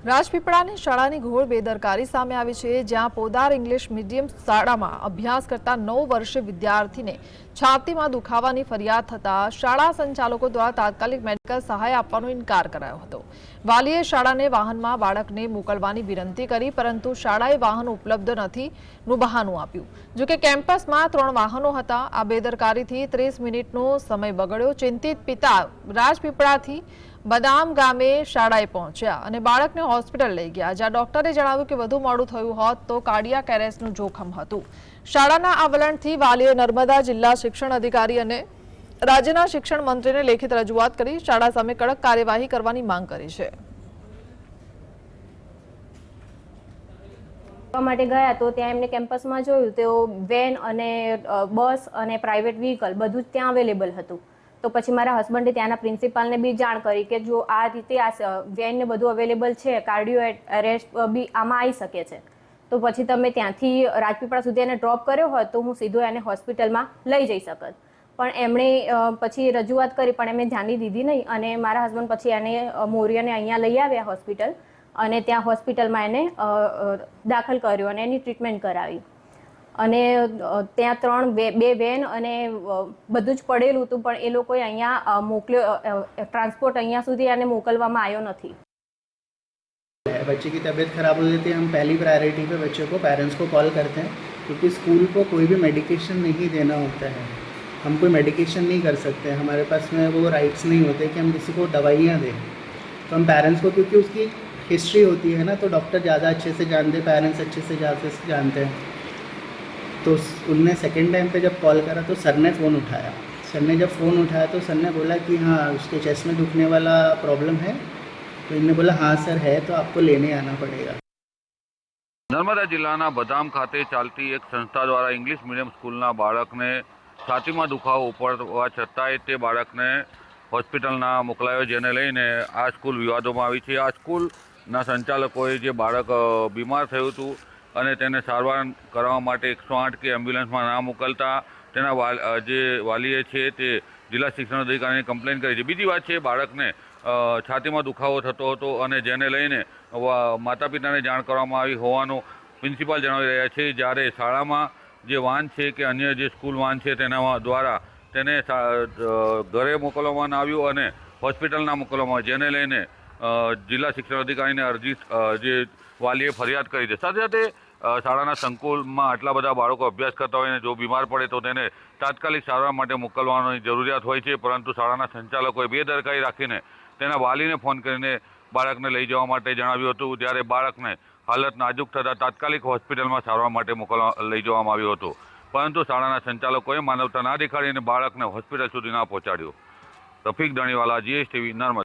રાજપીપળાની શાળાની ઘોર બેદરકારી સામે આવી છે, જ્યાં પોદાર ઇંગ્લિશ મીડિયમ શાળામાં અભ્યાસ કરતા 9 વર્ષીય વિદ્યાર્થીને છાતીમાં દુખાવાની ફરિયાદ થતા શાળા સંચાલકો દ્વારા તાત્કાલિક મેડિકલ સહાય આપવાનો ઇનકાર કરાયો હતો। વાલીએ શાળાને વાહનમાં બાળકને મોકલવાની વિનંતી કરી, પરંતુ શાળાએ વાહન ઉપલબ્ધ નથીનું બહાનું આપ્યું। જો કે કેમ્પસમાં 3 વાહનો હતા। આ બેદરકારીથી 30 મિનિટનો સમય બગડ્યો। ચિંતિત પિતા રાજપીપળાથી બદામ ગામે શાળાએ પહોંચ્યા અને બાળકને હોસ્પિટલ લઈ ગયા, જ્યાં ડોક્ટરે જણાવ્યું કે વધુ મોડું થયું હોત તો કાર્ડિયાક એરેસ્ટનું જોખમ હતું। શાળાના આ વલણથી વાલીએ નર્મદા જિલ્લા શિક્ષણ અધિકારી અને રાજ્યના શિક્ષણ મંત્રીને લેખિત રજૂઆત કરી શાળા સામે કડક કાર્યવાહી કરવાની માંગ કરી છે। માટે ગયા તો ત્યાં એમને કેમ્પસમાં જોયું તો વેન અને બસ અને પ્રાઇવેટ વ્હીકલ બધું જ ત્યાં અવેલેબલ હતું। તો પછી મારા હસબન્ડે ત્યાંના પ્રિન્સિપાલને બી જાણ કરી કે જો આ રીતે આ વેન ને બધું અવેલેબલ છે, કાર્ડિયો એરેસ્ટ બી આમાં આવી શકે છે, તો પછી તમે ત્યાંથી રાજપીપળા સુધી એને ડ્રોપ કર્યો હોય તો હું સીધો એને હોસ્પિટલમાં લઈ જઈ શકત। પણ એમણે પછી રજૂઆત કરી, પણ એમણે ધ્યાન દીધી નહીં અને મારા હસબન્ડ પછી એને મોરિયાને અહીંયા લઈ આવ્યા હોસ્પિટલ અને ત્યાં હોસ્પિટલમાં એને દાખલ કર્યો અને એની ટ્રીટમેન્ટ કરાવી। અને ત્યાં બે વેન અને બધું જ પડેલું હતું, પણ એ લોકોએ અહીંયા મોકલ્યો ટ્રાન્સપોર્ટ અહીંયા સુધી એને મોકલવામાં આવ્યો નથી। बच्चे की तबीयत ख़राब हो जाती है, हम पहली प्रायोरिटी पे बच्चों को पेरेंट्स को कॉल करते हैं, क्योंकि स्कूल को कोई भी मेडिकेशन नहीं देना होता है। हम कोई मेडिकेशन नहीं कर सकते, हमारे पास में वो राइट्स नहीं होते कि हम किसी को दवाइयाँ दें। तो हम पेरेंट्स को, क्योंकि उसकी हिस्ट्री होती है ना, तो डॉक्टर ज़्यादा अच्छे से जानते हैं, पेरेंट्स अच्छे से जानते हैं। तो उनने सेकेंड टाइम पे जब कॉल करा तो सर ने फ़ोन उठाया। सर ने जब फ़ोन उठाया तो सर ने बोला कि हाँ उसके चेस्ट में दुखने वाला प्रॉब्लम है। तो इन्होंने बोला हाँ सर है, तो आपको लेने आना पड़ेगा। नर्मदा जिल्लाना बदाम खाते चालती एक संस्था द्वारा इंग्लिश मीडियम स्कूलना बाळकने छातीमां दुखावो उपडवा छतांय ते बाळकने होस्पिટલના મોકલાયો, જેને લઈને આ સ્કૂલ વિવાદોમાં આવી છે। આ સ્કૂલના સંચાલકોએ જે બાળક બીમાર થયું હતું અને તેને સારવાર કરવા માટે 108 કે એમ્બ્યુલન્સમાં ના મોકલતા તેના જે વાલીએ છે તે જિલ્લા શિક્ષણ અધિકારીને કમ્પ્લેન કરી છે। બીજી વાત છે, બાળકને છાતીમાં દુખાવો થતો હતો અને જેને લઈને માતા પિતાને જાણ કરવામાં આવી હોવાનું પ્રિન્સિપાલ જણાવી રહ્યા છે। જ્યારે શાળામાં જે વાન છે કે અન્ય જે સ્કૂલ વાન છે તેના દ્વારા તેને ઘરે મોકલવામાં આવ્યું અને હોસ્પિટલ ના મોકલવામાં, જેને લઈને જિલ્લા શિક્ષણ અધિકારીને અરજી જે વાલીએ ફરિયાદ કરી છે। સાથે સાથે શાળાના સંકુલમાં આટલા બધા બાળકો અભ્યાસ કરતા હોય અને જો બીમાર પડે તો તેને તાત્કાલિક સારવાર માટે મોકલવાની જરૂરિયાત હોય છે, પરંતુ શાળાના સંચાલકોએ બેદરકારી રાખીને તેના વાલીને ફોન કરીને બાળકને લઈ જવા માટે જણાવ્યું હતું। જ્યારે બાળકને હાલત નાજુક થતાં તાત્કાલિક હોસ્પિટલમાં સારવાર માટે લઈ જવામાં આવ્યું હતું, પરંતુ શાળાના સંચાલકોએ માનવતા ના દેખાડી અને બાળકને હોસ્પિટલ સુધી ના પહોંચાડ્યું। રફીક ધણીવાલા, GSTV, નર્મદા।